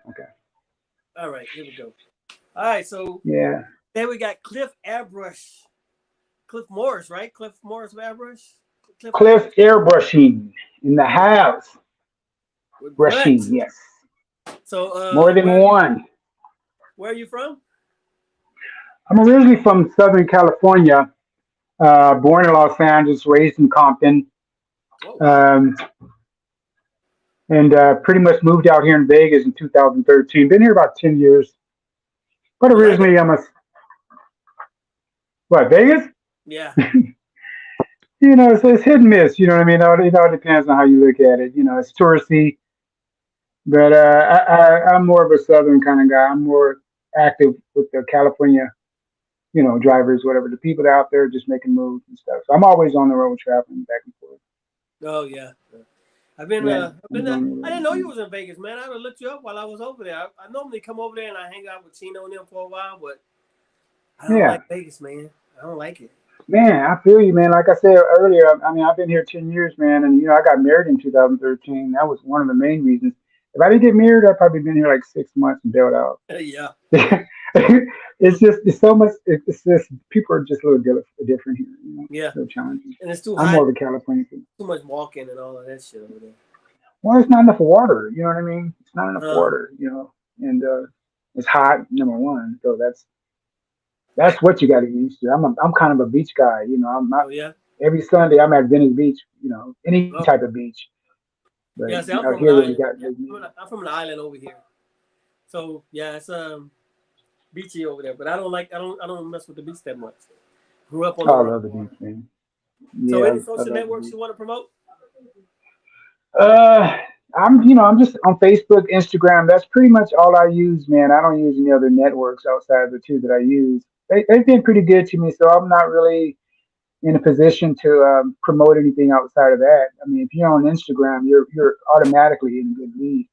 Okay. All right, here we go. All right, so Yeah. then we got Cliff Airbrush. Cliff Morris, right? Cliff Morris of Airbrush. Cliff Cliff Airbrush. airbrushing in the Oh, house. with Brushing, Brett. yes. So, More than one. where are you from? I'm originally from Southern California, born in Los Angeles, raised in Compton, Oh, wow. um, and pretty much moved out here in Vegas in 2013. Been here about 10 years. But You like it? originally, I'm a, what, Vegas? Yeah. It's hit and miss. You know what I mean? It all depends on how you look at it. It's touristy, but I'm more of a Southern kind of guy. I'm more active with the California, drivers, whatever, the people that are out there just making moves and stuff. So I'm always on the road traveling back and forth. Oh, yeah. Yeah, I've been. I'm on the I road. didn't know you was in Vegas, man. I would have looked you up while I was over there. I normally come over there and I hang out with Chino and them for a while, but I don't Yeah, like Vegas, man. I don't like it. man, I feel you, man. Like I said earlier, I mean, I've been here 10 years, man, and I got married in 2013. That was one of the main reasons. If I didn't get married, I'd probably been here like 6 months and bailed out. Yeah, yeah, It's so much. It's just people are just a little different here. yeah. So challenging. And it's too I'm hot, more of a California thing. too much walking and all of that shit over there. Well, it's not enough water. You know what I mean? It's not enough Uh, water. And it's hot. Number one, so that's what you got to get used to. I'm kind of a beach guy. I'm not oh yeah. every Sunday. I'm at Venice Beach. Any Oh type of beach. But yeah. See, I'm from an here we island. got. Yeah, I'm from an island over here. So yeah, it's beachy over there. But I don't mess with the beach that much. Grew up on the Oh, I love the water. beach, man. So Yeah, any I social love the networks beach. you want to promote? Uh, I'm just on Facebook, Instagram. That's pretty much all I use, man. I don't use any other networks outside of the two that I use. They've been pretty good to me, so I'm not really in a position to promote anything outside of that. I mean, if you're on Instagram, you're automatically in a good lead.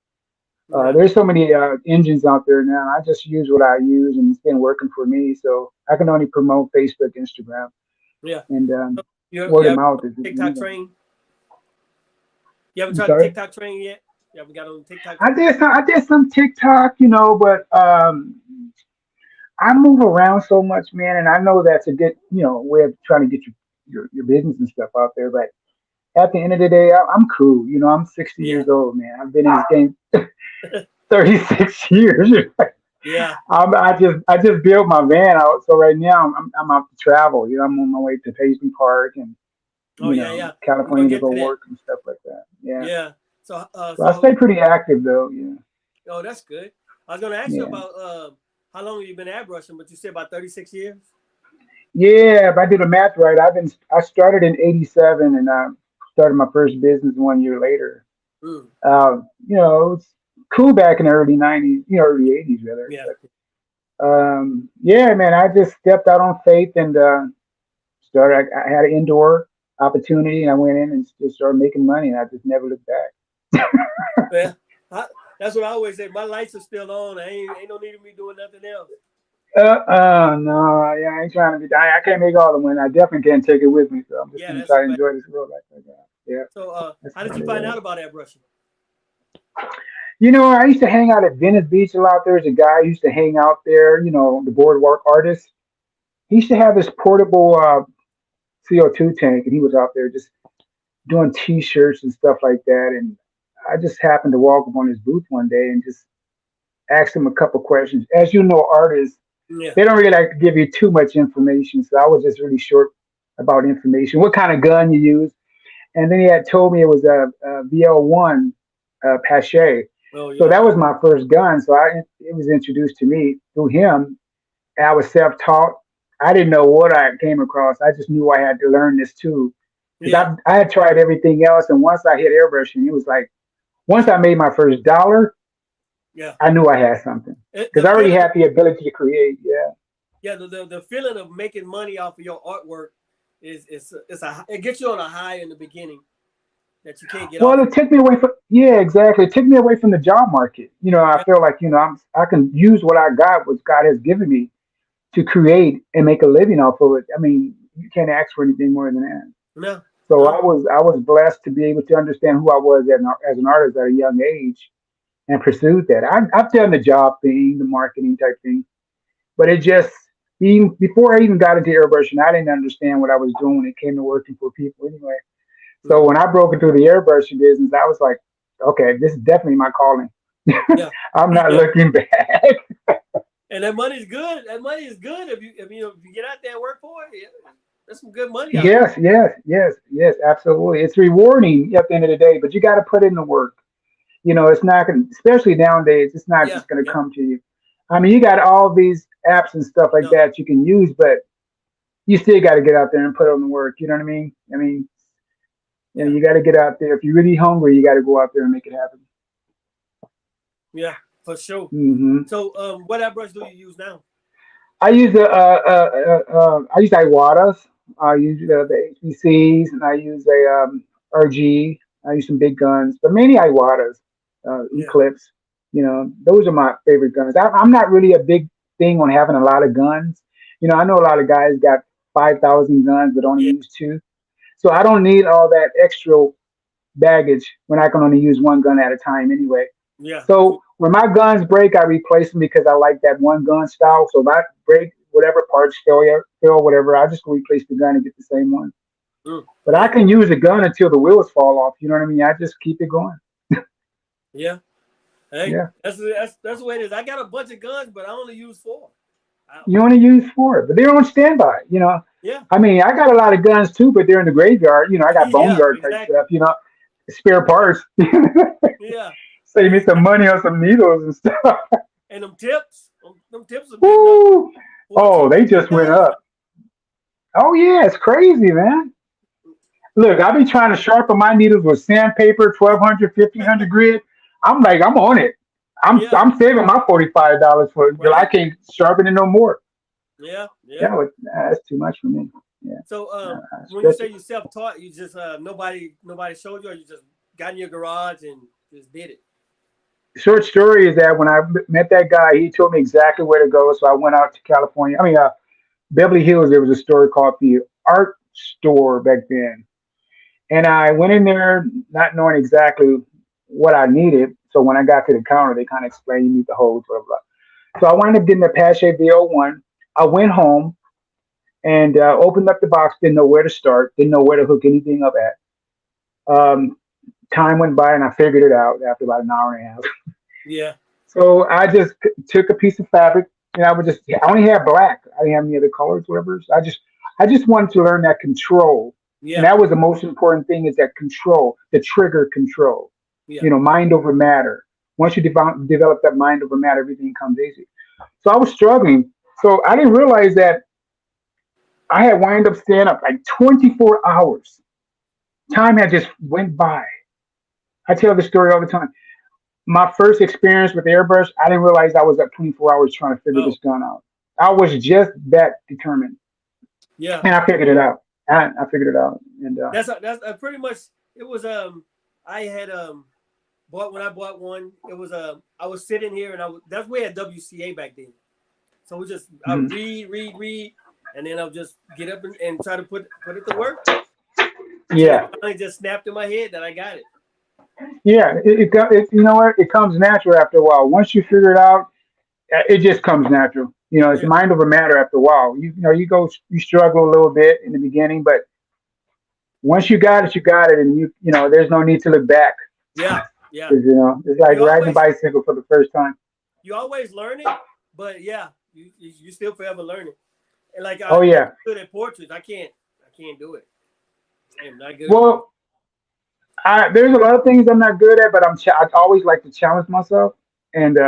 Yeah. There's so many engines out there now. I just use what I use, and it's been working for me. So I can only promote Facebook, Instagram, Yeah. and You word of haven't mouth is TikTok another. train? You haven't I'm tried the sorry. TikTok train yet? You haven't got on the TikTok I train? did some. I did some TikTok, but I move around so much, man, and I know that's a good, way of trying to get your business and stuff out there. But at the end of the day, I'm cool. I'm 60 Yeah. years old, man. I've been in this game 36 years. Yeah. I just built my van out, so right now I'm out to travel. I'm on my way to Paisley Park and Oh yeah, yeah. We're gonna California to get go to that. work and stuff like that. Yeah, Yeah. so I stay pretty active though. Yeah, oh, that's good. I was gonna ask you yeah, about how long have you been airbrushing, but you said about 36 years. yeah. If I did the math right, I started in '87 and I started my first business 1 year later. Mm. It was cool back in the early '90s, early '80s rather. Yeah. But yeah, man, I just stepped out on faith and started. I had an indoor opportunity, and I went in and just started making money, and I just never looked back. Yeah. I, that's what I always say. My lights are still on. I ain't no need of me doing nothing else. No, yeah, I ain't trying to be. I can't make all the money. I definitely can't take it with me, so I'm just Yeah, gonna that's a try to fact. enjoy this world like I got. Yeah, So that's how did you about find it. out about airbrushing? I used to hang out at Venice Beach a lot. There's a guy who used to hang out there. The boardwalk artist. He used to have this portable CO2 tank, and he was out there just doing T-shirts and stuff like that. And I just happened to walk up on his booth one day and just asked him a couple questions. As you know, artists, Yeah. they don't really like to give you too much information, so I was just really short about information. What kind of gun you use? And then he had told me it was a VL1 Pache. Oh So yeah. that was my first gun. So it was introduced to me through him. I was self-taught. I didn't know what I came across. I just knew I had to learn this too, because Yeah. I had tried everything else, and once I hit airbrushing, it was like once I made my first dollar, Yeah. I knew I had something because The I already feeling. had the ability to create. Yeah. Yeah. The feeling of making money off of your artwork it gets you on a high in the beginning that you can't get Well, off. it took me away from yeah, exactly. It took me away from the job market. I Yeah. feel like I can use what I got, what God has given me, to create and make a living off of it. I mean, you can't ask for anything more than that. No. So No. I was blessed to be able to understand who I was as an artist at a young age, and pursued that. I've done the job thing, the marketing type thing, but it just even before I even got into airbrushing, I didn't understand what I was doing when it came to working for people anyway. So Mm-hmm. when I broke into the airbrushing business, I was like, okay, this is definitely my calling. Yeah. I'm not Yeah. looking back. And that money's good. That money is good if you get out there and work for it. Yeah, there's some good money out there. Yes, yes, yes, yes, absolutely. It's rewarding at the end of the day, but you got to put in the work. It's not going to, especially nowadays, it's not Yeah. just going to Yeah. come to you. I mean, you got all these apps and stuff like No. that you can use, but you still got to get out there and put in the work. You know what I mean? Yeah. You got to get out there. If you're really hungry, you got to go out there and make it happen. Yeah. For sure. Hmm. So, what airbrush do you use now? I use Iwatas. I use the HBCs, and I use a RG. I use some big guns, but mainly Iwatas, Yeah. Eclipse. Those are my favorite guns. I'm not really a big thing on having a lot of guns. I know a lot of guys got 5,000 guns but only Yeah. use two. So I don't need all that extra baggage when I can only use one gun at a time anyway. Yeah. So when my guns break, I replace them because I like that one gun style. So if I break whatever parts fail, whatever, I just replace the gun and get the same one. But I Yeah. can use a gun until the wheels fall off. You know what I mean? I just keep it going. Yeah. Hey, Yeah. that's the way it is. I got a bunch of guns, but I only use four. You only use four, but they're on standby. Yeah. I mean, I got a lot of guns too, but they're in the graveyard. I got Yeah. boneyard type Exactly. stuff. Spare parts. Yeah. Save me some money on some needles and stuff. And them tips are getting up Woo! 14, Oh, they just went 15,000. up. Oh yeah, it's crazy, man. Look, I've been trying to sharpen my needles with sandpaper, 1,200, 1,500 grit. I'm like, I'm on it. I'm Yeah. I'm saving my $45 for it, but I Right. can't sharpen it no more. Yeah. Yeah. Yeah, that's too much for me. Yeah, So, when you say especially. you self-taught, you just nobody showed you, or you just got in your garage and just did it. Short story is that when I met that guy, he told me exactly where to go. So I went out to California. I mean, Beverly Hills. There was a store called the Art Store back then, and I went in there not knowing exactly what I needed. So when I got to the counter, they kind of explained you need the hose, blah, blah, blah. So I wound up getting the Pache VO1. I went home and opened up the box, didn't know where to start, didn't know where to hook anything up at. Time went by and I figured it out after about an hour and a half. Yeah. So I just took a piece of fabric and I only had black. I didn't have any other colors, whatever. So I just wanted to learn that control. And Yeah. that was the most important thing is that control, the trigger control, Yeah. mind over matter. Once you develop that mind over matter, everything comes easy. So I was struggling. So I didn't realize that I had wind up staying up like 24 hours. Time had just went by. I tell this story all the time. My first experience with airbrush, I didn't realize I was up 24 hours trying to figure Oh. this gun out. I was just that determined, Yeah. and I figured it out. I figured it out, and That's pretty much it was. I had bought when I bought one. It was I was sitting here and that's way at WCA back then. So we just I mhm. read, and then I'll just get up and try to put it to work until it Yeah, finally just snapped in my head that I got it. yeah. You know what? It comes natural after a while. Once you figure it out, it just comes natural. It's Yeah. mind over matter after a while. You struggle a little bit in the beginning, but once you got it, and there's no need to look back. Yeah. Yeah. 'Cause, it's like You riding a always bicycle for the first time. you always learn it, but yeah, you still forever learning. And like Oh I'm not yeah. good at portraits. I can't do it. I am not good at portraits. Well, there's a lot of things I'm not good at, but I always like to challenge myself, and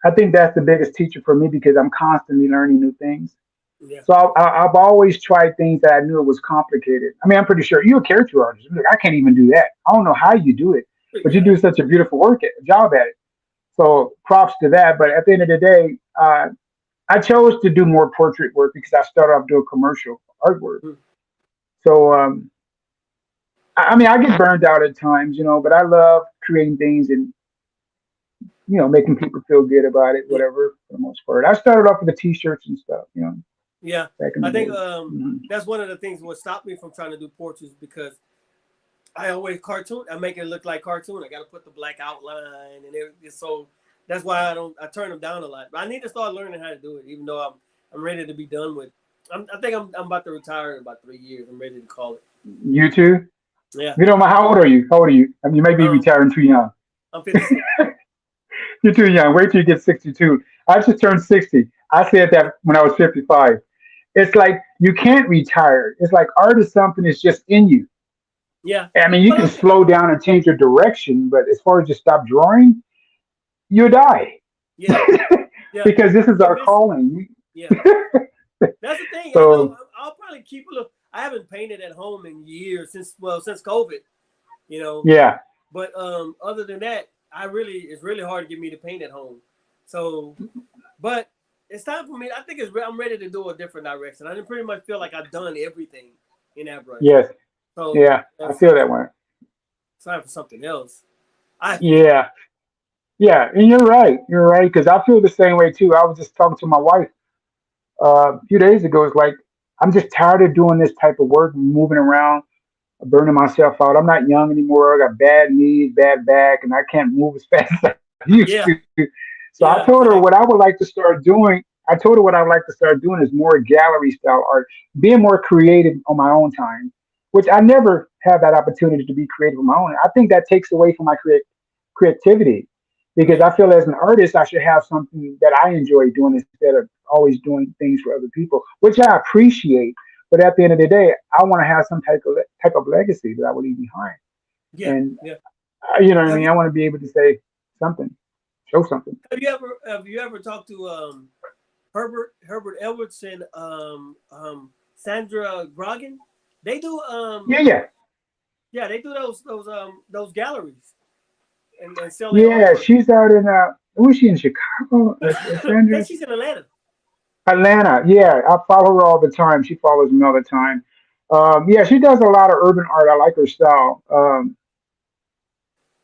I think that's the biggest teacher for me because I'm constantly learning new things. Yeah. So I've always tried things that I knew it was complicated. I mean, I'm pretty sure you're a character artist. Look, I can't even do that. I don't know how you do it, but you Yeah. do such a beautiful job at it. So props to that. But at the end of the day, I chose to do more portrait work because I started off doing commercial artwork. Mhm. So I mean, I get burned out at times, but I love creating things and making people feel good about it, Yeah. whatever. For the most part, I started off with the t-shirts and stuff, Yeah. back in the I think day. Hmm. that's one of the things what stopped me from trying to do portraits because I always cartoon. I make it look like cartoon. I got to put the black outline and everything. So that's why I turn them down a lot. But I need to start learning how to do it. Even though I'm ready to be done with. I think I'm about to retire in about 3 years. I'm ready to call it. You too. Yeah. You know, how old are you? How old are you? I mean, you may be Um, retiring too young. I'm 56. You're too young. Wait till you get 62. I just turned 60. I said that when I was 55. It's like you can't retire. It's like art is something that's just in you. Yeah. I mean, you Well, can slow down and change your direction, but as far as just stop drawing, you die yeah. Yeah. because this is You our miss it. calling. Yeah. That's the thing. I know. So I'll probably keep a look. I haven't painted at home in years since COVID. You know. yeah, But other than that, it's really hard to get me to paint at home. So, but it's time for me. I think I'm ready to do a different direction. I pretty much feel like I've done everything in Airbrush. yes, So yeah, I it's feel that way. time for something else. I feel. Yeah, yeah, and you're right. You're right because I feel the same way too. I was just talking to my wife a few days ago. It's like I'm just tired of doing this type of work, moving around, burning myself out. I'm not young anymore. I got bad knees, bad back, and I can't move as fast as I used Yeah. to. So I Yeah. told her what Exactly. I would like to start doing. I told her what I would like to start doing is more gallery style art, being more creative on my own time, which I never have that opportunity to be creative on my own. I think that takes away from my creativity because Right. I feel as an artist, I should have something that I enjoy doing instead of always doing things for other people, which I appreciate. But at the end of the day, I want to have some type of legacy that I will leave behind. Yeah. And Yeah. you know what I Have mean? you I want to be able to say something, show something. have you ever talked to Herbert Edwards and Sandra Grogan? They do Yeah, yeah, yeah, they do those galleries and sell their yeah. artwork. She's out in who is she in Chicago? I think Sandra, she's in Atlanta. Atlanta. Yeah, I follow her all the time. She follows me all the time. Yeah, she does a lot of urban art. I like her style.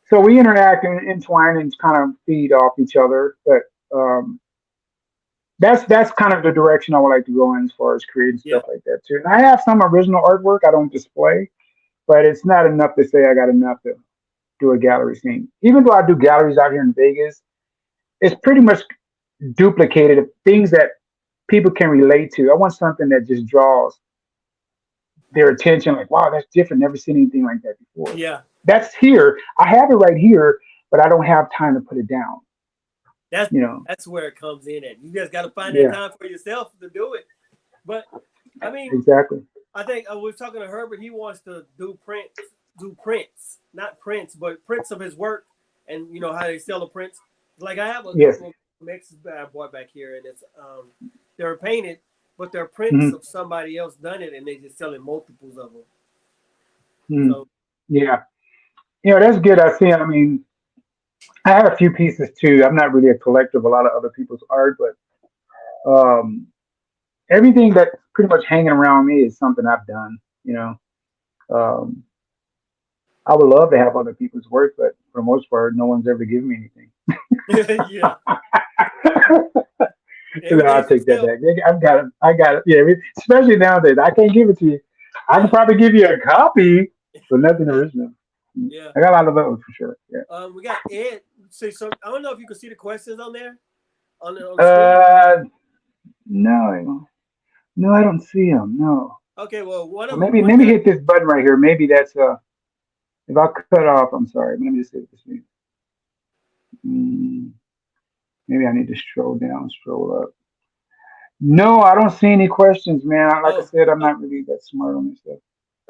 So we interact and entwine and kind of feed off each other. But um, that's kind of the direction I would like to go in as far as creating Yeah. stuff like that too. And I have some original artwork I don't display, but it's not enough to say I got enough to do a gallery scene. Even though I do galleries out here in Vegas, it's pretty much duplicated of things that people can relate to. I want something that just draws their attention, like, wow, that's different. Never seen anything like that before. Yeah. That's here. I have it right here, but I don't have time to put it down. That's You know? that's where it comes in at. You just got to find that Yeah, time for yourself to do it. But I mean, exactly. I think I was talking to Herbert. He wants to do prints, not prints, but prints of his work, and you know how they sell the prints. Like I have a Yes. couple of mixes that I bought back here, and it's they're painted, but they're prints Hmm. of somebody else done it, and they just selling multiples of them. Hmm. So Yeah. You know, that's good. I see. I mean, I have a few pieces too. I'm not really a collector of a lot of other people's art, but um, everything that's pretty much hanging around me is something I've done. You know, um, I would love to have other people's work, but for the most part, no one's ever given me anything. yeah, No, I'll everything's for take that sale. back. I've got it. I got it. Yeah, especially nowadays, I can't give it to you. I can Yeah, probably give you a copy, but nothing yeah, original. yeah. I got a lot of those for sure. Yeah. We got Ed. See, so I don't know if you can see the questions on there on the screen. Uh, no, no, I don't see them. No. Okay, well, one Well, of them, maybe one maybe that hit this button right here. Maybe that's if I cut off. I'm sorry. Let me just see what this means. Mm, maybe I need to scroll down, scroll up. No, I don't see any questions, man. Like I oh, said, I'm oh, not really that smart on this stuff.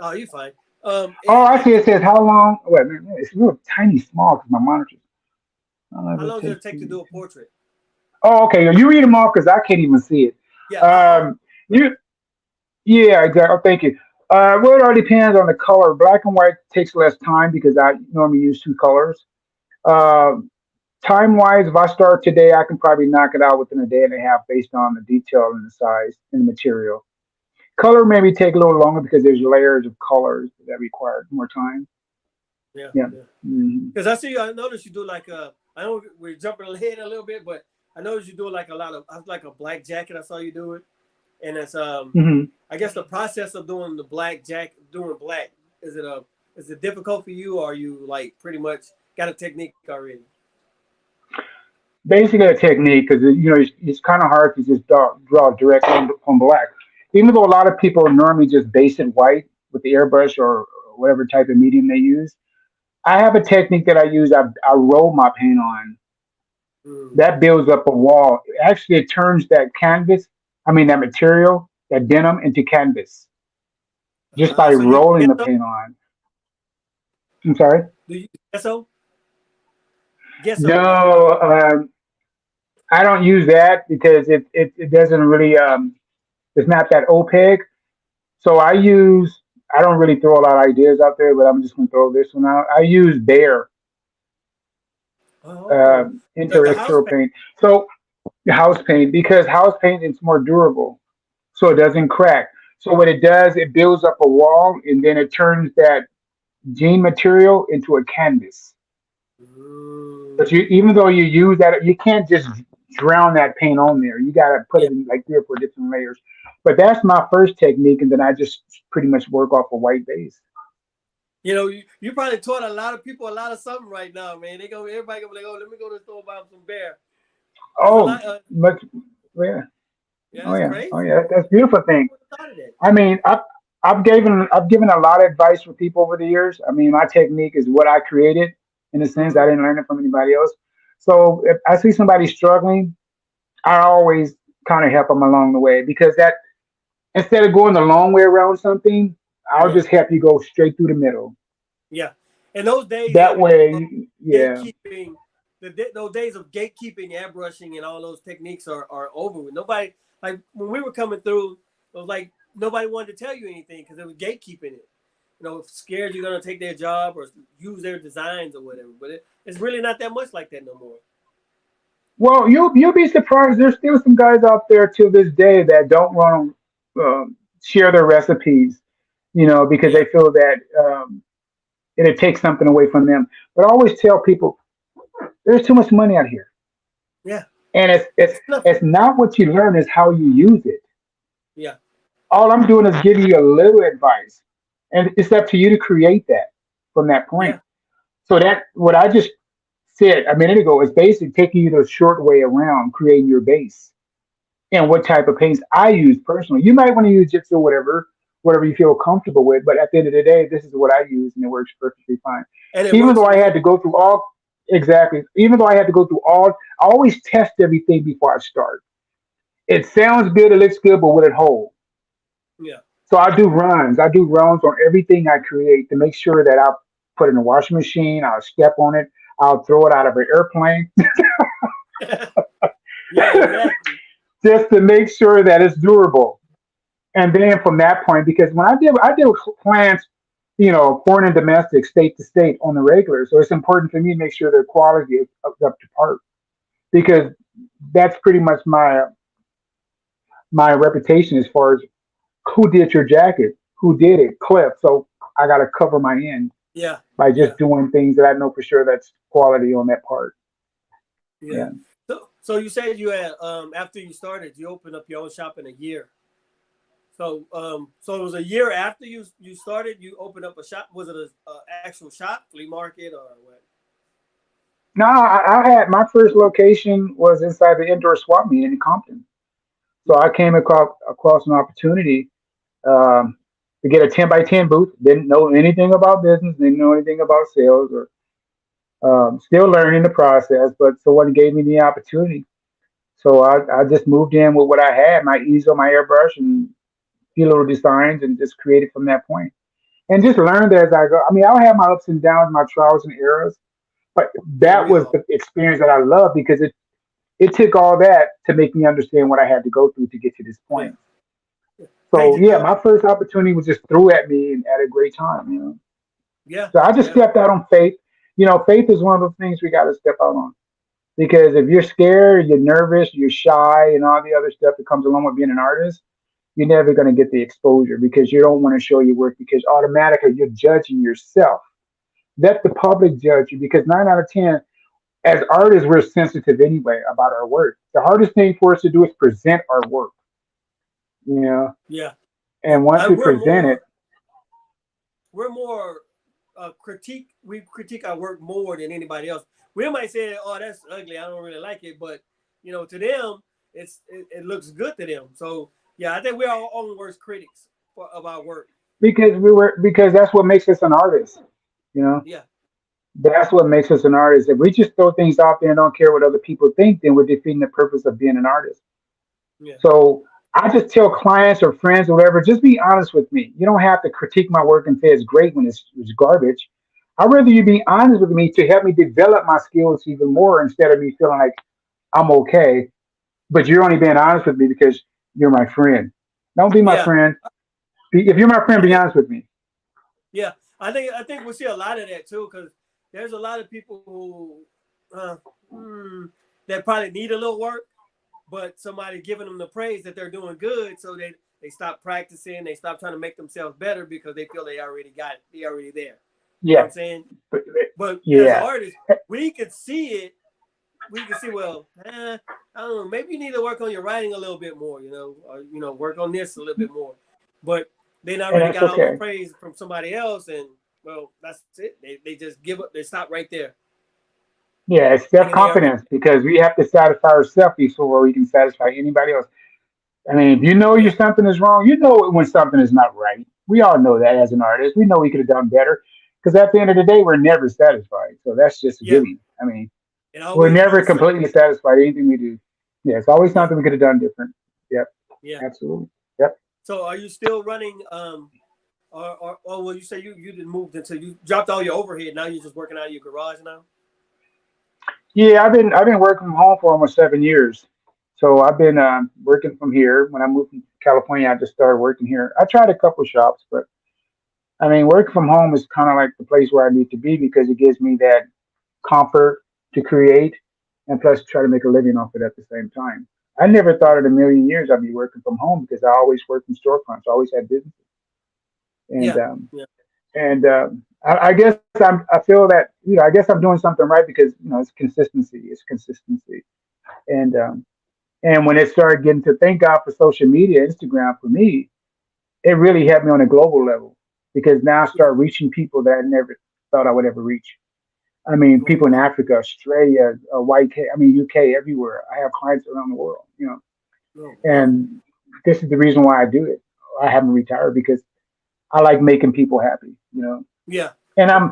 oh, you fine. Oh, Ed I see. asked, It says how long. Wait, man, it's real tiny, small because my monitor's. How long how does long it does it take take to to? do a portrait? Oh, okay. You read them off because I can't even see Yeah, it. I'll You, yeah, exactly. Oh, thank you. Well, it all depends on the color. Black and white takes less time because I normally use two colors. Uh, Time wise, if I start today, I can probably knock it out within a day and a half based on the detail and the size and the material. Color maybe take a little longer because there's layers of colors that require more time. yeah, Yeah. yeah. Hmm. Because I noticed you do like I know we're jumping ahead a little bit, but I noticed you do like a lot of, like a black jacket. I saw you do it, and it's Hmm. I guess the process of doing the black jacket, doing black, is it Is it difficult for you, or are you like pretty much got a technique already? Basically, a technique because it's kind of hard to just draw directly on black. Even though a lot of people normally just base it white with the airbrush or whatever type of medium they use, I have a technique that I use. I roll my paint on. Mm. That builds up a wall. Actually, it turns that canvas, I mean that material, that denim into canvas just by So you rolling the gesso? paint on. I'm sorry. Do you gesso? Gesso, like No, I don't use that because it doesn't really it's not that opaque. So I don't really throw a lot of ideas out there, but I'm just gonna throw this one out. I use Bear oh, the house interexternal paint. paint. So house paint because house paint is more durable, so it doesn't crack. So what it does, it builds up a wall and then it turns that jean material into a canvas. But you, Mm. even though you use that, you can't just drown that paint on there. You got to put Yeah, it in like 3 or 4 different layers. But that's my first technique, and then I just pretty much work off a white base. you probably taught a lot of people a lot of something right now, man. Everybody gonna be like, oh, let me go to the store and buy some bear. There's a Oh, lot. much, yeah, Yeah, oh that's yeah, oh crazy. yeah. That's a beautiful thing. Who would have thought of that? I mean, I've given a lot of advice for people over the years. I mean, my technique is what I created. In a sense, I Hmm. didn't learn it from anybody else. So if I see somebody struggling, I always kind of help them along the way because that instead of going the long way around something, I'll Yeah, just help you go straight through the middle. yeah. And those days That of way, yeah. gatekeeping, those days of gatekeeping, airbrushing, and all those techniques are over with. Nobody, like when we were coming through, it was like nobody wanted to tell you anything because it was gatekeeping it. Scared you're gonna take their job or use their designs or whatever. But it's really not that much like that no more. Well, you'll be surprised. There's still some guys out there till this day that don't want to share their recipes, because Yeah, they feel that it takes something away from them. But I always tell people there's too much money out here, yeah. and it's it's It's enough. it's not what you learn, it's how you use it. Yeah, All I'm doing is giving you a little advice, and it's up to you to create that from that point. yeah, So that what I just said a minute ago is basically taking you the short way around creating your base and what type of paints I use personally. You might want to use Jitsu, whatever you feel comfortable with, but at the end of the day, this is what I use and it works perfectly fine. and it Even works though for I you. had to go through all exactly, even though I had to go through all, I always test everything before I start. It sounds good, it looks good, but will it hold? Yeah, So I do runs. I do runs on everything I create to make sure that I put it in the washing machine. I'll step on it. I'll throw it out of an airplane yeah, exactly. just to make sure that it's durable. And then from that point, because when I deal with clients, foreign and domestic, state to state on the regular. So it's important for me to make sure their quality is up to par because that's pretty much my reputation as far as who did your jacket, who did it, Cliff. So I got to cover my end Yeah, by yeah, just doing things that I know for sure that's quality on that part. yeah. Yeah. So you said you had after you started, you opened up your own shop in a year. So it was a year after you started. You opened up a shop. Was it a actual shop, flea market, or what? No, I had my first location was inside the indoor swap meet in Compton. So I Mm. came across an opportunity to get a 10 by 10 booth. Didn't know anything about business, didn't know anything about sales, or still learning the process. But someone gave me the opportunity, so I just moved in with what I had, my easel, my airbrush, and a few little designs, and just created from that point. And just learned as I go. I mean, I'll have my ups and downs, my trials and errors, but Yeah, that we was all. the experience that I love because it took all that to make me understand what I had to go through to get to this Yeah, point. paid So your yeah, dues. my first opportunity was just threw at me and at a great time. Yeah, So I just yeah, stepped out on faith. Faith is one of those things we got to step out on because if you're scared, you're nervous, you're shy, and all the other stuff that comes along with being an artist, you're never going to get the exposure because you don't want to show your work because automatically you're judging yourself. Let the public judge you because 9 out of 10, as artists, we're sensitive anyway about our work. The hardest thing for us to do is present our work, you know, yeah, yeah. and once we present it, We're more. critique. We critique our work more than anybody else. We might say, "Oh, that's ugly. I don't really like it," but to them, it looks good to them. So yeah, I think we're our own worst critics of our work. Because that's what makes us an artist. You know, Yeah, that's what makes us an artist. If we just throw things out there and don't care what other people think, then we're defeating the purpose of being an artist. yeah, So I just tell clients or friends or whatever, just be honest with me. You don't have to critique my work and say it's great when it's garbage. I'd rather you be honest with me to help me develop my skills even more instead of me feeling like I'm okay, but you're only being honest with me because you're my friend. Don't be my yeah. friend. If you're my friend, I be think honest with me. yeah, I think we'll see a lot of that too because there's a lot of people who uh, hmm, that probably need a little work, but somebody giving them the praise that they're doing good, so they stop practicing, they stop trying to make themselves better because they feel they already got it, they already there. You know what Yeah, I'm saying? but, But as an yeah, artist, we could see it. We can see, well, I don't know, maybe you need to work on your writing a little bit more, or work on this a little bit more. But they and already that's got all the okay. praise from somebody else, and well, that's it. They just give up. They stop right there, Yeah, it's self thinking they already. confidence because we have to satisfy ourselves before we can satisfy anybody else. I mean, if you know Yeah, something is wrong, you know it when something is not right. We all know that as an artist. We know we could have done better because at the end of the day, we're never satisfied. So that's just a yeah. given. I mean, It we're always never means something. completely satisfied anything we do. Yeah, it's always Yeah, something we could have done different. Yep, yeah. absolutely. Yep. So, are you still running? Or well, you say you didn't move until you dropped all your overhead. Now you're just working out of your garage now. Yeah, I've been working from home for almost 7 years. So I've been working from here. When I moved from California, I just started working here. I tried a couple shops, but I mean, working from home is kind of like the place where I need to be because it gives me that comfort to create and plus try to make a living off it at the same time. I never thought Yeah, in a million years I'd be working from home because I always worked in storefronts, I always had business, and yeah, yeah, I guess I feel that I guess I'm doing something right because it's consistency, and when it started getting to thank God for social media, Instagram for me, it really helped me on a global level because now I yeah. start reaching people that I never thought I would ever reach. I mean, Oh, people in Africa, Australia, I mean, UK, everywhere. I have clients around the world. oh, wow. And this is the reason why I do it. I haven't retired because I like making people happy. Yeah, And I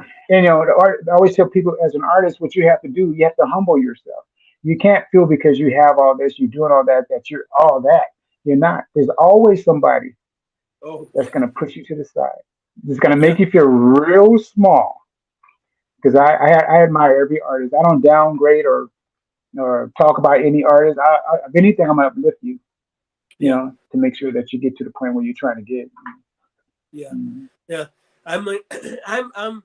always tell people as an artist, what you have to do, you have to humble yourself. You can't feel because you have all this, you're doing all that, that you're all that. You're not. There's always somebody oh, that's going to push you to the side. It's going to yeah, make you feel real small. Because I admire every artist. I don't downgrade or talk about any artist. If anything, I'm gonna uplift you, yeah, to make sure that you get to the point where you're trying to get. yeah, Mhm. yeah. I'm, I'm, I'm,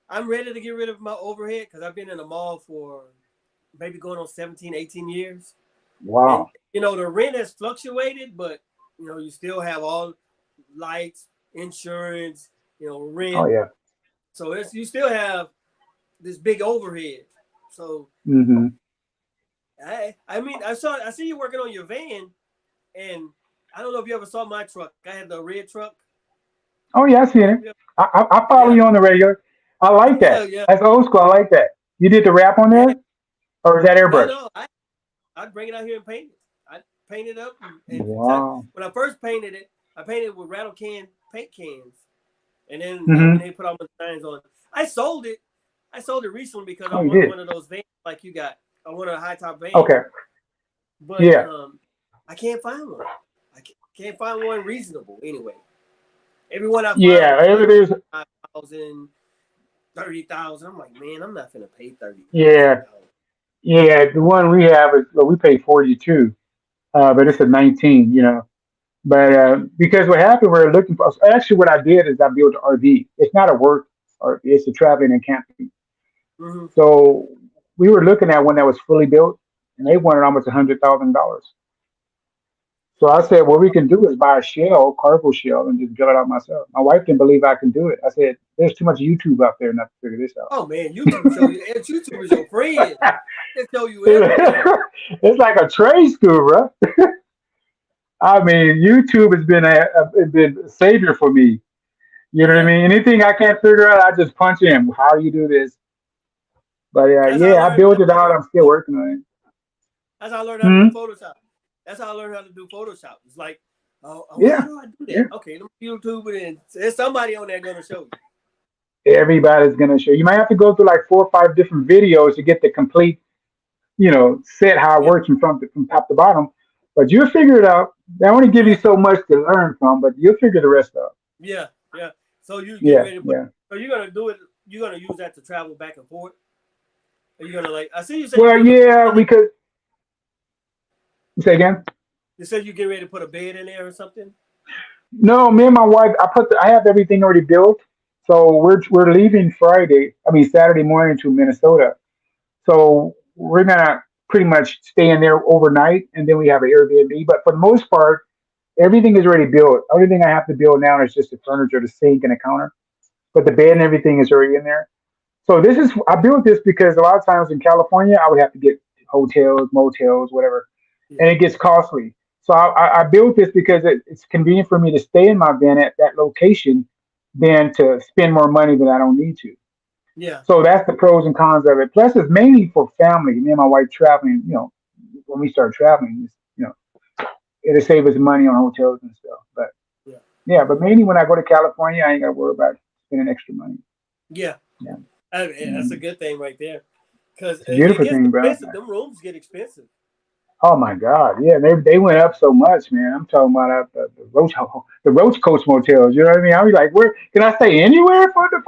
I'm ready to get rid of my overhead because I've been in the mall for maybe going on 17, 18 years. And Wow. the rent has fluctuated, but you still have all lights, insurance, Oh rent. yeah. So you still have this big overhead. So Hmm. I mean I see you working on your van, and I don't know if you ever saw my truck. I had the red truck. Oh yeah, I I don't seen know it. if you ever, I follow yeah, you on the regular. I like yeah, that. yeah, That's old school. I like that. You did the wrap on yeah. there, or is that No, airbrush? no, I'd bring it out here and paint it. I'd paint it up and fix it. Wow. When I first painted it, I painted it with rattle can paint cans. And then when Hmm. they put all my designs on, I sold it. I sold it recently because I Oh, you wanted did. one of those vans like you got. I wanted a high top van, Okay. but Yeah. I can't find one. I can't find one reasonable anyway. Everyone I find Yeah. was like It is. 5,000, 30,000. I'm like, man, I'm not gonna pay Yeah. $30,000. Yeah. The one we have is well, we pay 42, but it's a 19. But because what happened, we're looking for. Actually, what I did is I built an RV. It's not a work RV; it's a traveling and camping. Mm-hmm. So we were looking at one that was fully built, and they wanted almost $100,000. So I said, what we can do is buy a shell, cargo shell, and just build it out myself. My wife didn't believe I can do it. I said, there's too much YouTube out there not to figure this Oh man, YouTube show you. YouTube is your friend. out. They show you everything. It's like a trade school, bro. I mean, YouTube has been a savior for me. You know what I Yeah, mean? Anything I can't figure out, I just punch in. How do you do this? But that's how I yeah, I learned. built That's it how I out. learned. I'm still working on That's how I learned it. how to do Hmm. Photoshop. That's how I learned how to do Photoshop. It's like, well, how Yeah, do I do yeah. that? Okay, let me YouTube it, and there's somebody on there gonna show you. Everybody's gonna show. You might have to go through like 4 or 5 different videos to get the complete, set how it Yeah, works from top to bottom. But you'll figure it out. They only give you yeah, so much to learn from, but you'll figure the rest out. yeah, yeah. So you getting Yeah, ready to put? yeah. So you're gonna do it? You're gonna use that to travel back and forth? Are you gonna like? I see you said you Well, built a yeah, bed in we there. could say again. You said you get ready to put a bed in there or something. No, me and my wife, I have everything already built. So we're leaving Friday. I mean Saturday morning to Minnesota. So we're gonna pretty much stay in there overnight, and then we have an Airbnb. But for the most part, everything is already built. Only thing I have to build now is just the furniture, the sink, and the counter. But the bed and Okay. everything is already in there. So I built this because a lot of times in California, I would have to get hotels, motels, whatever, Yeah. and it gets costly. So I built this because it's convenient for me to stay in my van at that location than to spend more money that I don't need to. Yeah. So that's the pros and cons of it. Plus, it's mainly for family. Me and my wife traveling. When we start traveling, it'll save us money on hotels and stuff. But Yeah. yeah, but mainly when I go to California, I ain't got to worry about spending extra money. Yeah. Yeah, Yeah, that's a and good thing right there. Because it's a it beautiful gets thing, bro. expensive. Them rooms get expensive. Oh my God, yeah, they went up so much, man. I'm talking about the Roach Coast motels. You know what I mean? I was like, where can I stay anywhere for the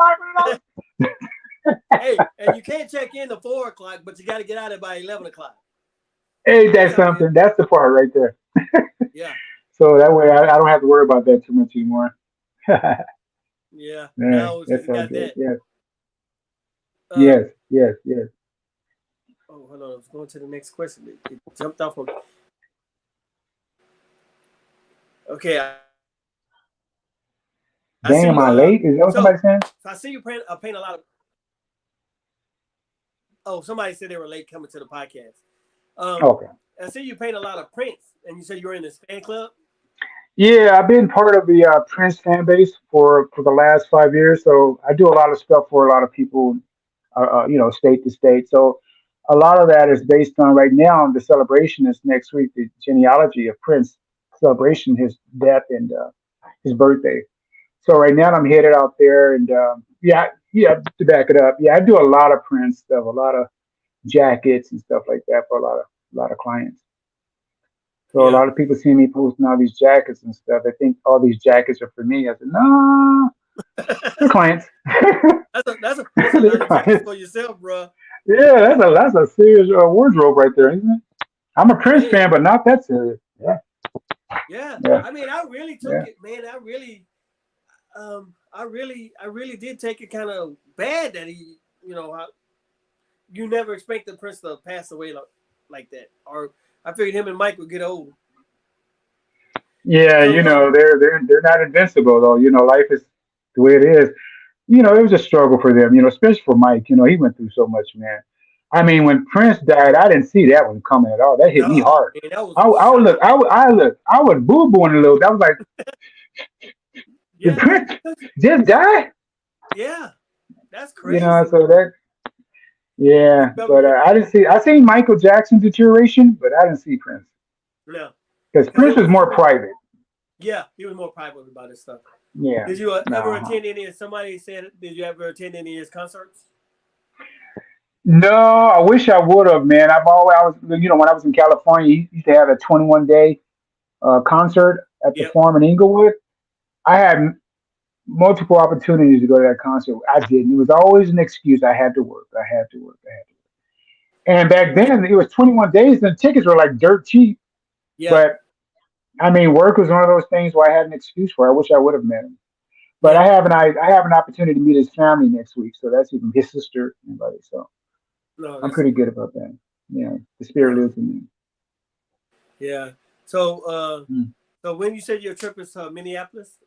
$500? Hey, and you can't check in at 4 o'clock, but you got to get out of by 11 o'clock. Hey, That's that's how it is. something. That's the part right there. Yeah. So that way I don't have to worry about that too much anymore. Yeah. Yeah, Now that's you all got good. that. Yes, Um. yes, yes, yes. Oh, hold on. I was going to the next question. It jumped off on. Okay. I see Dang, am you. I late? Is that what So somebody's saying? I see you paint a lot of. Oh, somebody said they were late coming to the podcast. Um. Okay. I see you paint a lot of prints, and you said you were in this fan club. Yeah, I've been part of the Prince fan base for the last 5 years. So I do a lot of stuff for a lot of people, state to state. So a lot of that is based on right now. The celebration is next week, the genealogy of Prince celebration, his death and his birthday. So right now I'm headed out there, and yeah, yeah. To back it up, yeah, I do a lot of Prince stuff, a lot of jackets and stuff like that for a lot of clients. So a Yeah. lot of people see me posting all these jackets and stuff. They think all these jackets are for me. I said, no, they're clients. That's a They're lot of jackets clients. for yourself, bro. Yeah, that's a serious wardrobe right there, isn't it? I'm a Prince Man. fan, but not that serious. Yeah, Yeah. yeah, I mean, I really took yeah. it, man. I really did take it kind of bad that you never expect the Prince to pass away like that. Or I figured him and Mike would get old. Yeah, So they're not invincible though. Life is the way it is. It was a struggle for them. Especially for Mike. He went through so much, man. I mean, yeah, when Prince died, I didn't see that one coming at all. That hit me no, hard. man, that was I, a I would look, shock. I was boo booing a little. I was like, did Yeah, Prince just die? yeah, that's crazy. So that, You yeah. But remember? I seen Michael Jackson's deterioration, but I didn't see Prince No, because because Prince was more private. yeah, he was more private about his stuff. Yeah. Did you ever Uh-huh. attend any? Somebody said, did you ever attend any of his concerts? No, I wish I would have, man. I was, when I was in California, he used to have a 21 day concert at the Yep. farm in Inglewood. I had multiple opportunities to go to that concert. I didn't. It was always an excuse. I had to work. I had to work. I had to work. And back Yeah. then, it was 21 days, and the tickets were like dirt cheap. Yeah. But I mean, work was one of those things where I had an excuse for. I wish I would have met him. But Yeah. I have an opportunity to meet his family next week, so that's even his sister and everybody. So No, I'm that's pretty good. good about that. Yeah, the spirit No. lives in Yeah. So, me. Mm. so when you said your trip is to Minneapolis,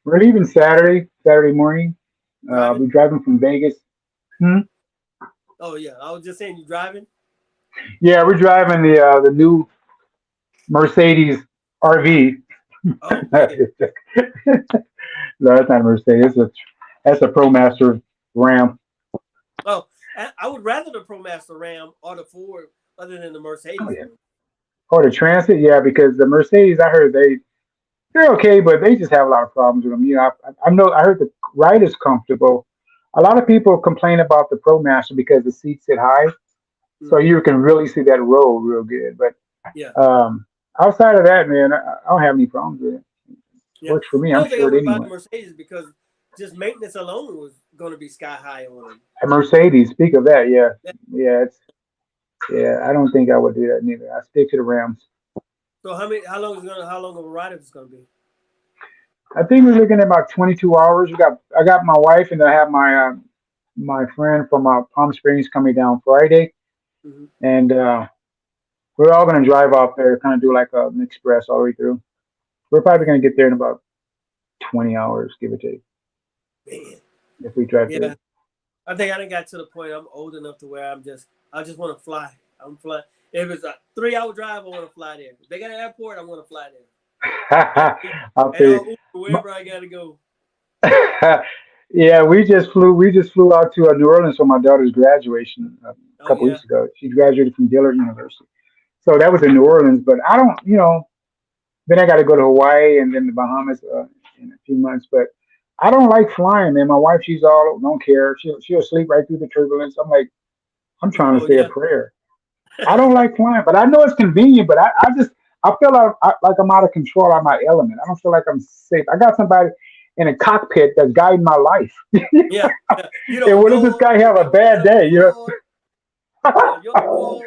We're leaving Saturday morning. driving? We're driving from Vegas. Hmm? Oh yeah, I was just saying you driving. Yeah, we're driving the new Mercedes RV. Oh man. No, that's not a Mercedes. That's a ProMaster Ram. Oh, I would rather the ProMaster Ram or the Ford other than the Oh Mercedes yeah. one. Or the Transit, yeah, because the Mercedes, I heard they're okay, but they just have a lot of problems with them. You know, I know I heard the ride is comfortable. A lot of people complain about the ProMaster because the seats sit high, so Hmm. you can really see that road real good. But Yeah, outside of that, man, I don't have any problems with it. yeah. Works for me. I I'm don't think I sure it would buy anyway. the Mercedes because just maintenance alone was going to be sky high on them. A Mercedes. Speak of that, yeah, yeah, yeah. I don't think I would do that neither. I stick to the Rams. So how many? How long of a ride is it going to be? I think we're looking at about 22 hours. I got my wife and I have my friend from Palm Springs coming down Friday, Hmm. and we're all going to drive out there, kind of do like an express all the way through. We're probably going to get there in about 20 hours, give or take, Man, if we drive yeah. through. I think I done got to the point I'm old enough to where I just want to fly. I'm flying. If it's a 3 hour drive, I want to fly there. If they got an airport, I want to fly there. I'll And tell you. I'll Uber wherever I gotta go. Yeah, we just flew out to New Orleans for my daughter's graduation a Oh couple yeah. weeks ago. She graduated from Dillard University, so that was in New Orleans. But I don't, then I got to go to Hawaii and then the Bahamas in a few months. But I don't like flying, man. My wife, she's all don't care. She'll sleep right through the turbulence. I'm like, I'm trying to Oh say a yeah. prayer. I don't like flying, but I know it's convenient. But I just I feel like I'm out of control. I'm my element. I don't feel like I'm safe. I got somebody in a cockpit that's guiding my life. Yeah. Yeah. You And don't what if this know. guy You have a got one bad foot on the day? floor. Yeah. You don't know.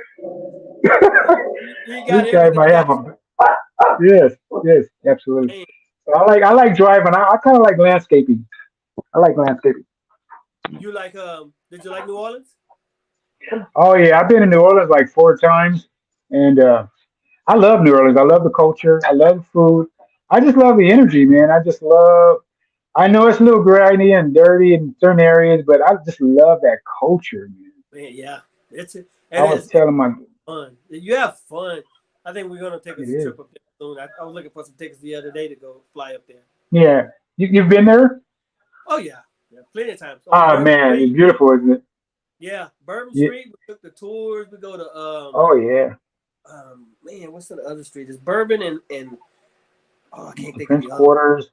You got This guy everything might have got you. a yes, yes, absolutely. Man, So I like driving. I kind of like landscaping. I like landscaping. you like did you like New Orleans? Oh yeah, I've been in New Orleans like 4 times, and I love New Orleans. I love the culture. I love the food. I just love the energy, man. I just love. I know it's a little grimy and dirty in certain areas, but I just love that culture, man. Man, yeah. I was It's telling my, fun. You have fun. I think we're gonna take it us a is. trip up there soon. I was looking for some tickets the other day to go fly up there. Yeah, you've been there? Oh yeah. Yeah. Plenty of times. On Ah, Bourbon man, it's Street. beautiful, isn't it? Yeah, Bourbon Yeah. Street. We took the tours. We go to Oh yeah, man, what's the other street? It's Bourbon and oh, I can't the think of French the other. Quarters.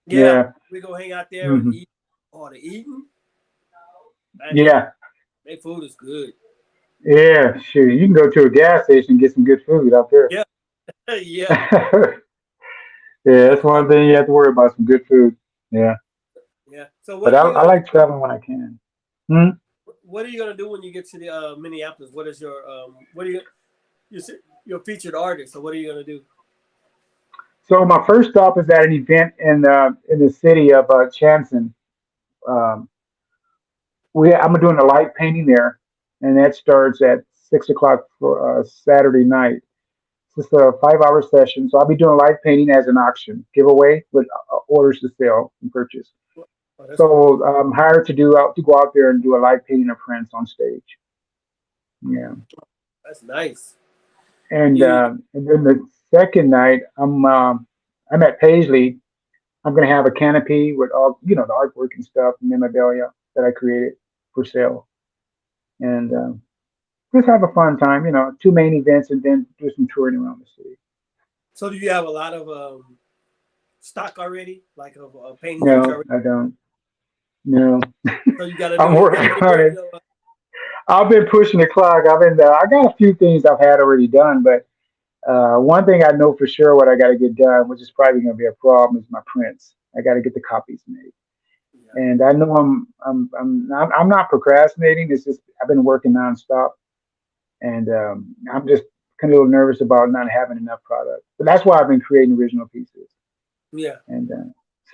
Yeah, Yeah, we go hang out there and hmm eat. Oh, the eating, man, yeah, they food is good. yeah. Sure, you can go to a gas station and get some good food out there. Yeah, yeah, Yeah, yeah. that's one thing you have to worry about, some good food. Yeah, Yeah. So but what are you I gonna do? like traveling when I can. Hmm? What are you gonna do when you get to the Minneapolis? What is your what are you you're a featured artist? So what are you gonna do? So my first stop is at an event in the city of Chanson. Um, I'm doing a light painting there, and that starts at 6 o'clock for Saturday night. It's just a 5 hour session, so I'll be doing light painting as an auction giveaway with orders to sell and purchase. Oh, that's cool. So I'm hired to go out there and do a light painting of prints on stage. Yeah, That's nice. You and then the second night I'm at Paisley. I'm gonna have a canopy with all the artwork and stuff, memorabilia that I created for sale, and just have a fun time. Two main events, and then do some touring around the city. so do you have a lot of stock already, like of paintings that you No, already? I don't. No, So you gotta do I'm you working gotta do on more. it. I've been pushing the clock. I got a few things I've had already done, but one thing I know for sure what I got to get done, which is probably going to be a problem, is my prints. I got to get the copies made, Yeah. and I know I'm not procrastinating. It's just I've been working nonstop, and I'm just kind of a little nervous about not having enough product. But that's why I've been creating original pieces Yeah. and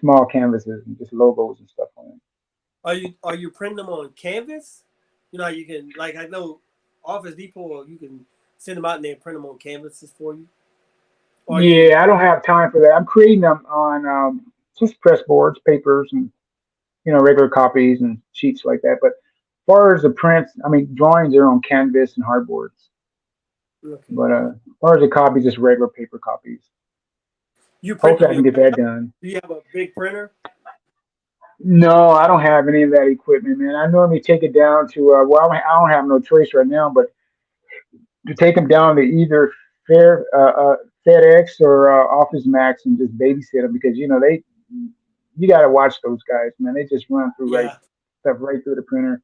small canvases and just logos and stuff on it. Are you printing them on canvas? You know how you can like I know Office Depot you can send them out and they print them on canvases for you. Or you Yeah, I don't have time for that. I'm creating them on just press boards, papers, and regular copies and sheets like that. But as far as the prints, I mean, drawings are on canvas and hardboards. okay. But as far as the copies, just regular paper copies. You print Hopefully, them I can your get that done. do you have a big printer? No, I don't have any of that equipment, man. I normally take it down to well, I don't have no choice right now, but to take them down to either Fair FedEx or Office Max and just babysit them because you got to watch those guys, man. They just run through Yeah, stuff right through the printer,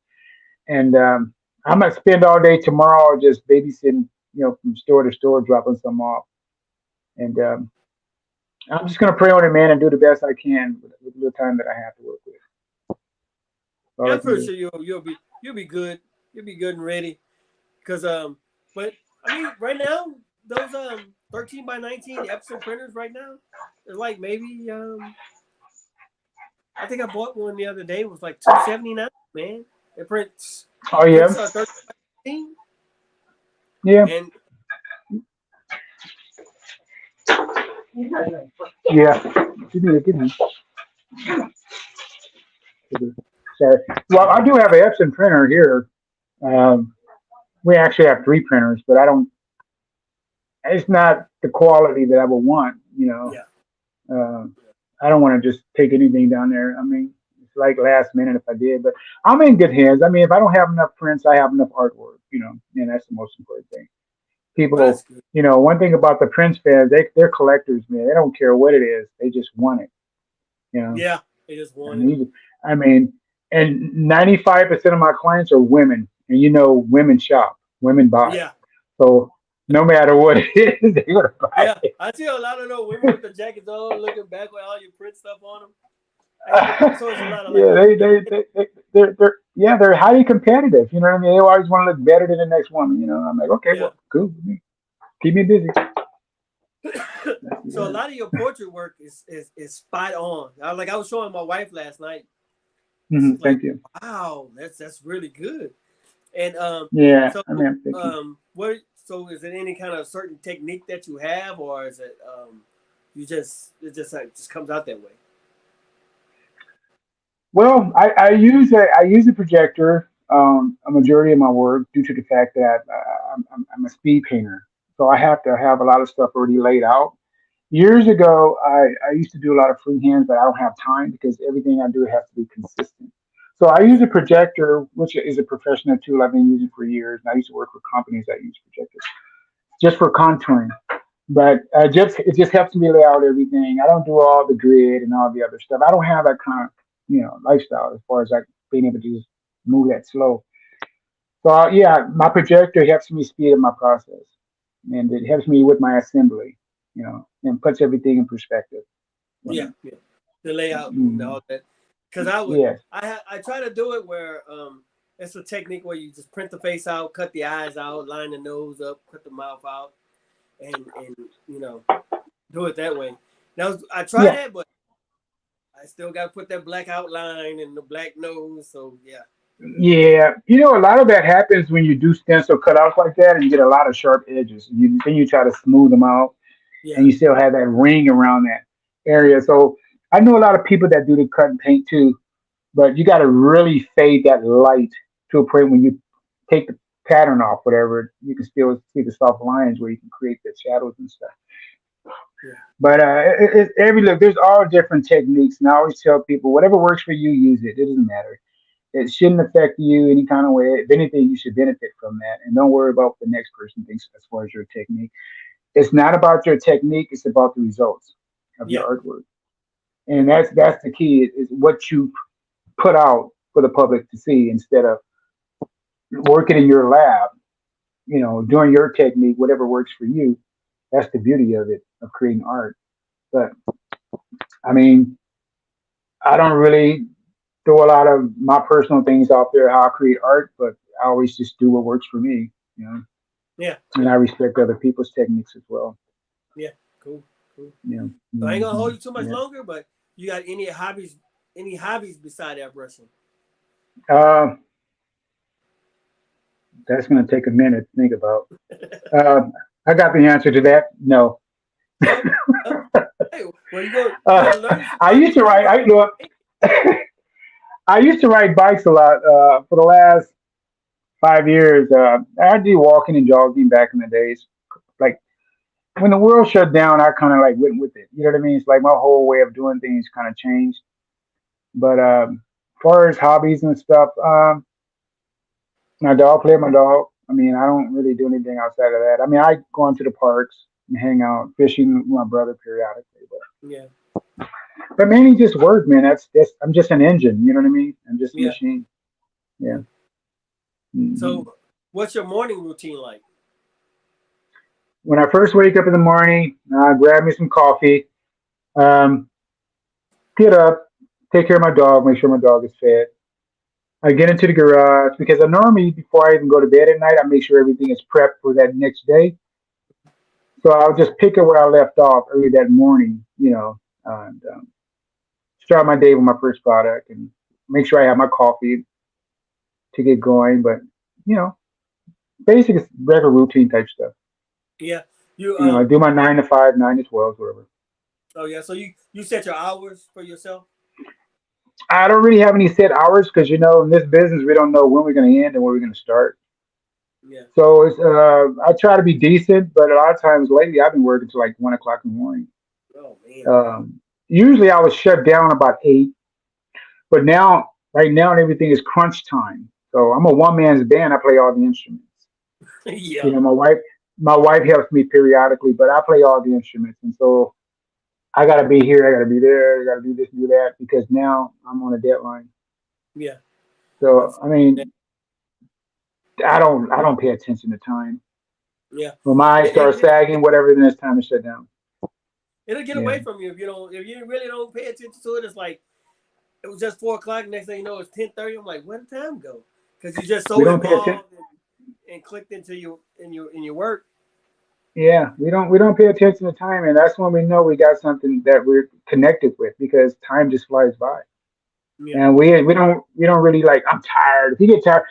and I'm gonna spend all day tomorrow just babysitting, from store to store, dropping some off, and I'm just gonna pray on it, man, and do the best I can with the little time that I have to work with. That's all yeah, I I'm can pretty do. sure you'll be good. You'll be good and ready. Cause but I mean, right now those 13 by 19 Epson printers right now, they're like maybe I think I bought one the other day. It was like 279. Man, it Oh prints yeah, 13 by 19, yeah, and yeah. Give me. Sorry. Well, I do have an Epson printer here. Um, we actually have three printers, but I don't. It's not the quality that I would want. yeah, I don't want to just take anything down there. I mean, it's like last minute if I did, but I'm in good hands. I mean, if I don't have enough prints, I have enough artwork. And that's the most important thing. well that's People, good. one thing about the Prince fans, they're collectors, man. They don't care what it is. They just want it. You know, Yeah, they just I wanted. mean, I mean, and 95% of my clients are women, and women shop, women buy. Yeah, So no matter what it is, they're gonna buy yeah. it. I see a lot of those women with the jackets on, looking back with all your print stuff on them. So it's a lot of like Yeah, they're highly competitive. You know what I mean? They always want to look better than the next woman. I'm like, okay, yeah. well, cool. Keep me busy. So a Yeah. lot of your portrait work is spot on. I was showing my wife last night, and she's like, Thank you. "Wow, that's really good." And Yeah, so I mean, thank you. what? So is it any kind of certain technique that you have, or is it you just it just like just comes out that way? Well, I use a projector a majority of my work due to the fact that I'm a speed painter, so I have to have a lot of stuff already laid out. Years ago, I used to do a lot of freehand, but I don't have time because everything I do has to be consistent. So I use Yeah, a projector, which is a professional tool I've been using for years, and I used to work for companies that use projectors just for contouring. But it just helps me lay out everything. I don't do all the grid and all the other stuff. I don't have that kind of lifestyle as far as like being able to just move that slow. So yeah, my projector helps me speed up my process, and it helps me with my assembly, and puts everything in perspective for yeah, me. yeah. The layout and Mm, all that. Because yes, I try to do it where it's a technique where you just print the face out, cut the eyes out, line the nose up, cut the mouth out, and you know do it that way. Now I try yeah, that, but I still got to put that black outline and the black nose. So yeah, yeah. A lot of that happens when you do stencil cutouts like that, and you get a lot of sharp edges. Then you try to smooth them out, and yeah, you still have that ring around that area. So I know a lot of people that do the cut and paint too, but you got to really fade that light to a point when you take the pattern off, whatever, you can still see the soft lines where you can create the shadows and stuff. yeah, But every look, there's all different techniques, and I always tell people, whatever works for you, use it. It doesn't matter. It shouldn't affect you any kind of way. If anything, you should benefit from that, and don't worry about what the next person thinks as far as your technique. It's not about your technique; it's about the results of your yeah, artwork, yeah, and that's the key. Is what you put out for the public to see instead of working in your lab, doing your technique, whatever works for you. That's the beauty of it, of creating art. But I mean, I don't really throw a lot of my personal things out there how I create art, but I always just do what works for me, yeah, and yeah, I respect other people's techniques as well. yeah. Cool, cool. You know, So I ain't gonna hold you too much yeah. longer, but you got any hobbies? Any hobbies beside airbrushing? Uh, that's going to take a minute to think about. Uh, I got the answer to that. No. No, no. Hey, well you Uh, gonna learn some I used hobbies to now write. while I you look. I used to ride bikes a lot for the last 5 years. I do walking and jogging back in the days. Like when the world shut down, I kind of like went with it. You know what I mean? It's like my whole way of doing things kind of changed. But as far as hobbies and stuff, my dog, play with my dog. I mean, I don't really do anything outside of that. I mean, I go into the parks and hang out, fishing with my brother periodically, Yeah, but mainly just work, man. That's I'm just an engine. You know what I mean? I'm just a yeah, machine. Yeah. yeah. hmm So, what's your morning routine like? When I first wake up in the morning, I grab me some coffee, um, get up, take care of my dog, make sure my dog is fed. I get into the garage because I normally, before I even go to bed at night, I make sure everything is prepped for that next day. So I'll just pick up where I left off early that morning, and start my day with my first product and make sure I have my coffee to get going. But, you know, basic regular routine type stuff. Yeah, you I do my 9 to 5, 9 to 12, whatever. oh yeah, so you set your hours for yourself? I don't really have any set hours because, in this business, we don't know when we're going to end and when we're going to start. Yeah. So I try to be decent, but a lot of times lately I've been working till like 1 o'clock in the morning. Oh man. Um, Usually I was shut down about 8, but now, right now, everything is crunch time. So I'm a one man's band. I play all the instruments. Yeah. My wife helps me periodically, but I play all the instruments, and so I got to be here. I got to be there. I got to do this, do that, because now I'm on a deadline. Yeah. So That's- I mean, I don't pay attention to time. yeah. When my eyes It, it, start it, sagging, whatever, then it's time to shut down. it'll get Yeah, away from you if you really don't pay attention to it. It's like it was just 4 o'clock. Next thing you know, it's 10:30. I'm like, where did time go? Because you're just we so don't pay attention. involved and clicked into your work. Yeah, we don't pay attention to time, and that's when we know we got something that we're connected with because time just flies by. Yeah. And we don't really like. I'm tired. If you get tired,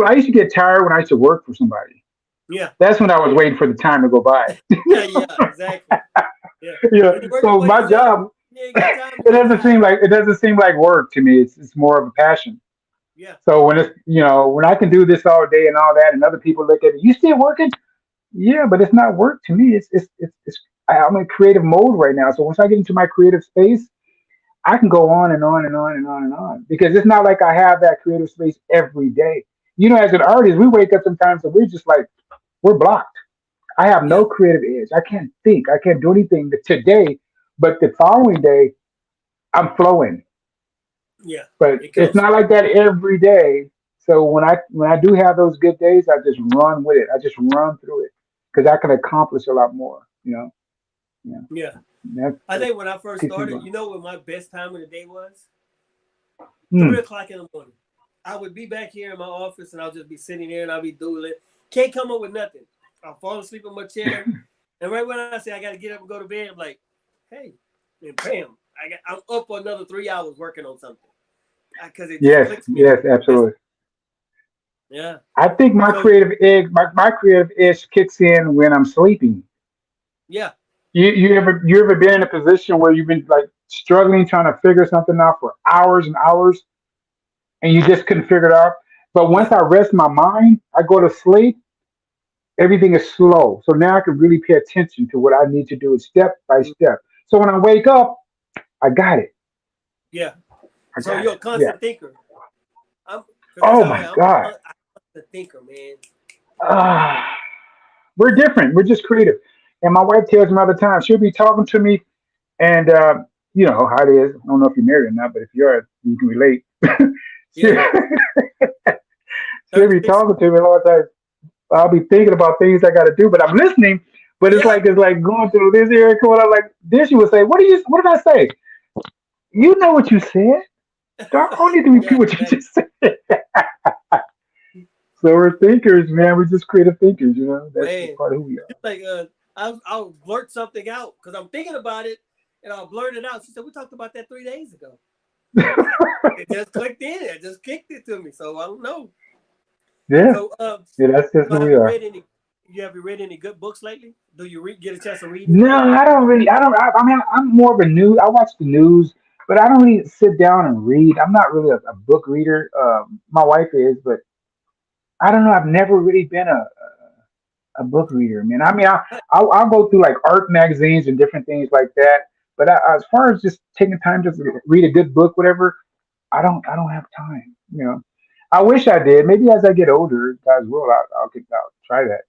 I used to get tired when I used to work for somebody. Yeah. That's when I was waiting for the time to go by. Yeah. Exactly. Yeah. Yeah. When you're working So for my yourself, job, you ain't got time to it get doesn't seem tired. like it doesn't seem like work to me. It's more of a passion. Yeah. So when I can do this all day and all that, and other people look at it, you still working? Yeah, but it's not work to me. I'm in creative mode right now. So once I get into my creative space, I can go on and on and on and on and on because it's not like I have that creative space every day. As an artist, we wake up sometimes and we're just like we're blocked. I have Yeah. no creative edge. I can't think. I can't do anything today, but the following day I'm flowing. Yeah. But It it's comes. not like that every day. So when I do have those good days, I just run with it. I just run through it because I can accomplish a lot more. Yeah, Yeah. I that think when I first keeps me started, going. you know what my best time of the day was? three Hmm. o'clock in the morning. I would be back here in my office and I'll just be sitting there and I'll be doodling. Can't come up with nothing. I'll fall asleep in my chair. And right when I say I gotta get up and go to bed, I'm like, hey, and bam, I'm up for another 3 hours working on something. Because it just Yes, clicks me. yes, It's, absolutely. yeah. I think my So creative edge, my creative edge kicks in when I'm sleeping. yeah, You ever been in a position where you've been like struggling trying to figure something out for hours and hours and you just couldn't figure it out? But once yeah, I rest my mind, I go to sleep, everything is slow. So now I can really pay attention to what I need to do step by mm, step. So when I wake up, I got it. yeah. I So got you're it. a Yeah. constant thinker. I'm because that's Oh how I my am. God. I'm a constant thinker, man. Ah, we're different. We're just creative. And my wife tells me all the time, she'll be talking to me and you know how it is. I don't know if you're married or not, but if you are, you can relate. she, Yeah. she'll be 36. talking to me all the time. I'll be thinking about things I got to do, but I'm listening. But Yeah. it's like going through this area, going on like this. She would say, What did I say? You know what you said. I don't need to repeat Yeah, what you exactly. just said. So we're thinkers, man. We're just creative thinkers. That's just Man. part of who we She's like, I'll blurt something out because I'm thinking about it and I'll blurt it out. She said, we talked about that 3 days ago. are. It just clicked in. It just kicked it to me. So I don't know. Yeah, So, yeah. That's just so who have we you are. read any? You have you read any good books lately? Do you get a chance to read No, anything? I don't really. I don't. I mean, I'm more of a news. I watch the news, but I don't really sit down and read. I'm not really a book reader. My wife is, but I don't know. I've never really been a book reader, man. I mean, I'll go through like art magazines and different things like that. But as far as just taking time to read a good book, whatever, I don't have time. I wish I did. Maybe as I get older, God's will, I'll try that.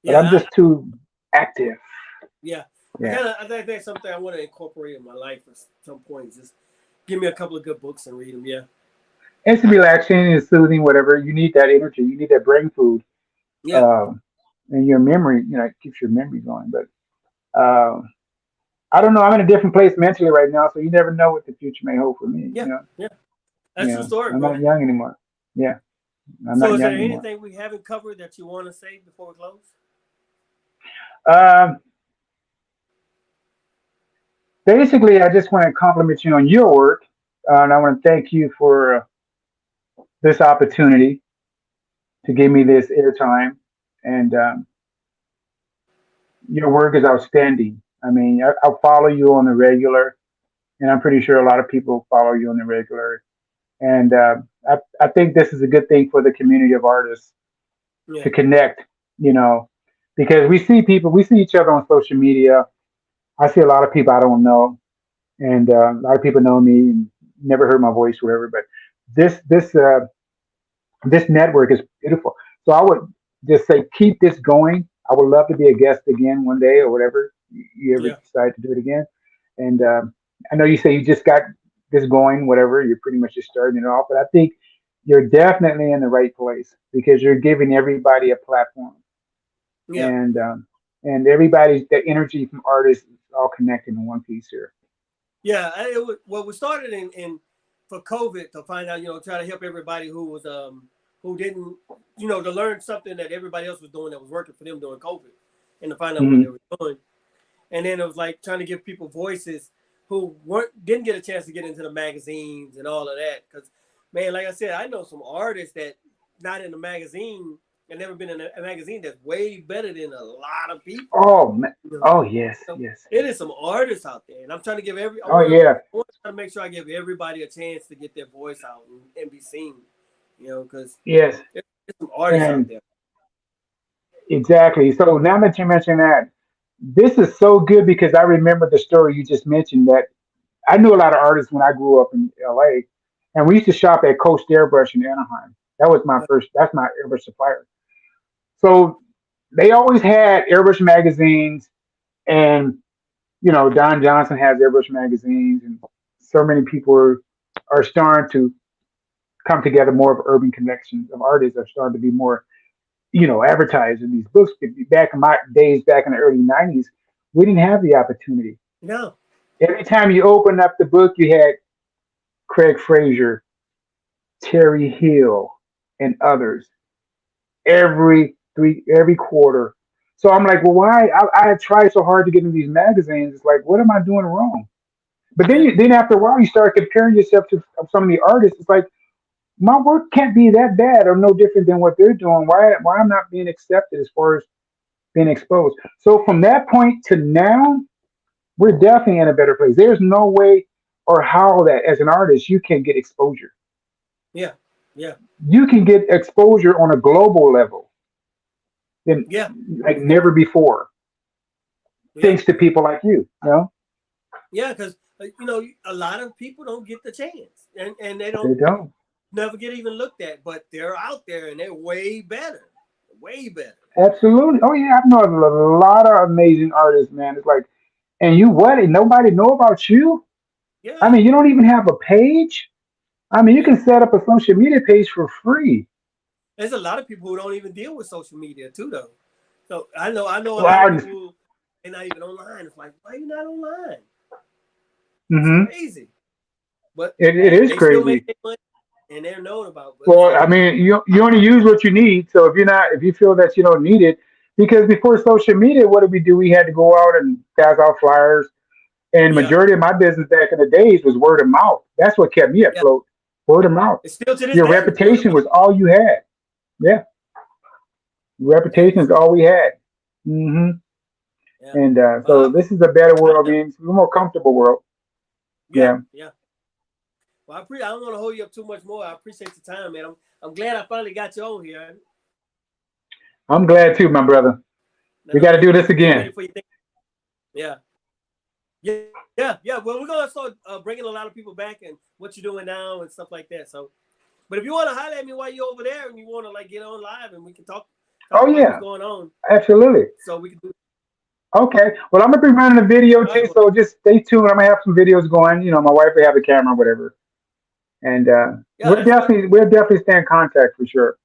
But Yeah, I'm just too active. yeah. Yeah. I think that's something I want to incorporate in my life at some point. Just give me a couple of good books and read them. Yeah, It's relaxing and soothing, whatever. You need that energy. You need that brain food. yeah, Um, and your memory, it keeps your memory going. But I don't know. I'm in a different place mentally right now, so you never know what the future may hold for me. yeah, yeah. That's your story, I'm bro. not young anymore. Yeah, I'm So, not is there young anymore. anything we haven't covered that you want to say before we close? Um, Basically, I just want to compliment you on your work, and I want to thank you for this opportunity to give me this airtime. And your work is outstanding. I mean, I follow you on the regular, and I'm pretty sure a lot of people follow you on the regular. And I think this is a good thing for the community of artists Yeah, to connect, you know, because we see each other on social media. I see a lot of people I don't know, and a lot of people know me and never heard my voice, or whatever. But this this uh, this network is beautiful. So I would just say keep this going. I would love to be a guest again one day, or whatever you ever yeah, decide to do it again. And I know you say you just got this going, whatever. You're pretty much just starting it off, but I think you're definitely in the right place because you're giving everybody a platform, yeah, and everybody's the energy from artists is all connected in one piece here. yeah. Well, we started in for COVID to find out, try to help everybody who didn't, to learn something that everybody else was doing that was working for them during COVID, and to find out what they Hmm. were doing. And then it was like trying to give people voices who didn't get a chance to get into the magazines and all of that. Because, man, like I said, I know some artists that not in the magazine and never been in a magazine that's way better than a lot of people. Oh, You know, oh yes, so yes. it is some artists out there, and I'm trying to give Oh yeah, I want to try to make sure I give everybody a chance to get their voice out and be seen. Because yes. there's some artists out And there. exactly. So now that you mention that, this is so good because I remember the story you just mentioned that I knew a lot of artists when I grew up in LA, and we used to shop at Coast Airbrush in Anaheim. That's my airbrush supplier. So they always had airbrush magazines, and Don Johnson has airbrush magazines, and so many people are starting to come together. More of urban connections of artists are starting to be more advertised in these books. Back in my days, back in the early '90s, we didn't have the opportunity. No, Every time you open up the book, you had Craig Fraser, Terry Hill, and others every quarter. So I'm like, well, why? I had tried so hard to get in these magazines. It's like, what am I doing wrong? But then, yeah, then after a while, you start comparing yourself to some of the artists. It's like my work can't be that bad or no different than what they're doing. Why I'm not being accepted as far as being exposed? So from that point to now, we're definitely in a better place. There's no way or how that as an artist you can get exposure. yeah, yeah, You can get exposure on a global level than yeah, like never before, yeah. thanks to people like you. Yeah, because a lot of people don't get the chance, and they They don't don't. never get even looked at, but they're out there and they're way better. Absolutely. Oh yeah, I know a lot of amazing artists, man. It's like, and you what? And nobody know about you? I Yeah, mean, you don't even have a page. I mean, you yeah. can set up a social media page for free. There's a lot of people who don't even deal with social media too, though. So I know a lot of Wow. people who they're not even online. It's like, why are you not online? It's Hmm. crazy, but It hey, is they still make crazy. their money and they're known about. But Well, I mean, you only use what you need. So if you feel that you don't need it, because before social media, what did we do? We had to go out and pass out flyers. And yeah, majority of my business back in the days was word of mouth. That's what kept me yeah, afloat. Word of mouth. it's still to this Your day word of reputation mouth. was all you had. Yeah, Yeah, reputation is it's all we had. Hmm. yeah. And Well, so this is a better I, world. I mean, it's a more comfortable world. yeah, Yeah, yeah. Well, I don't want to hold you up too much more. I appreciate your time, man. I'm glad I finally got you on here. I'm glad too, my brother. I We know got to do you this getting ready again. for your thing. Yeah. Yeah. Well, we're gonna start bringing a lot of people back and what you're doing now and stuff like that. So, but if you want to highlight me while you're over there and you want to like get on live and we can talk Oh about what's yeah, going on, absolutely. so we can do. Okay. Well, I'm gonna be running a video All right. too, Well, so just stay tuned. I'm gonna have some videos going. You know, my wife will have a camera, whatever, and yeah, that's good. we'll definitely stay in contact for sure.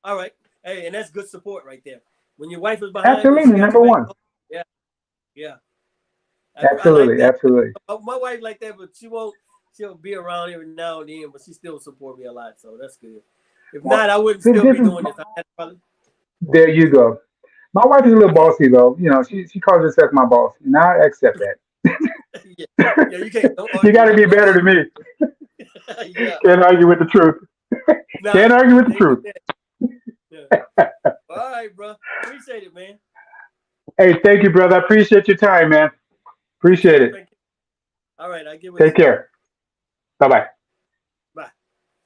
All right. Hey, and that's good support right there. When your wife is behind you, she Absolutely, got your number back. one. Yeah, yeah. I like Absolutely, that. absolutely. My wife like that, but she won't. She'll be around every now and then, but she still support me a lot. So that's good. If Well, not, I wouldn't see, still this be is doing this. I had probably. there. You go. My wife is a little bossy though. You know, she calls herself my boss, and I accept that. Yeah, yeah. You can't. Don't You argue got with to her. be Don't better than argue. me. Yeah. Can't argue with the truth. Nah, Can't argue with the can't do truth. that. Yeah. All right, bro. Appreciate it, man. Hey, thank you, brother. I appreciate your time, man. Thank Appreciate you. it. Thank you. All right, I get with Take you. care. Bye bye.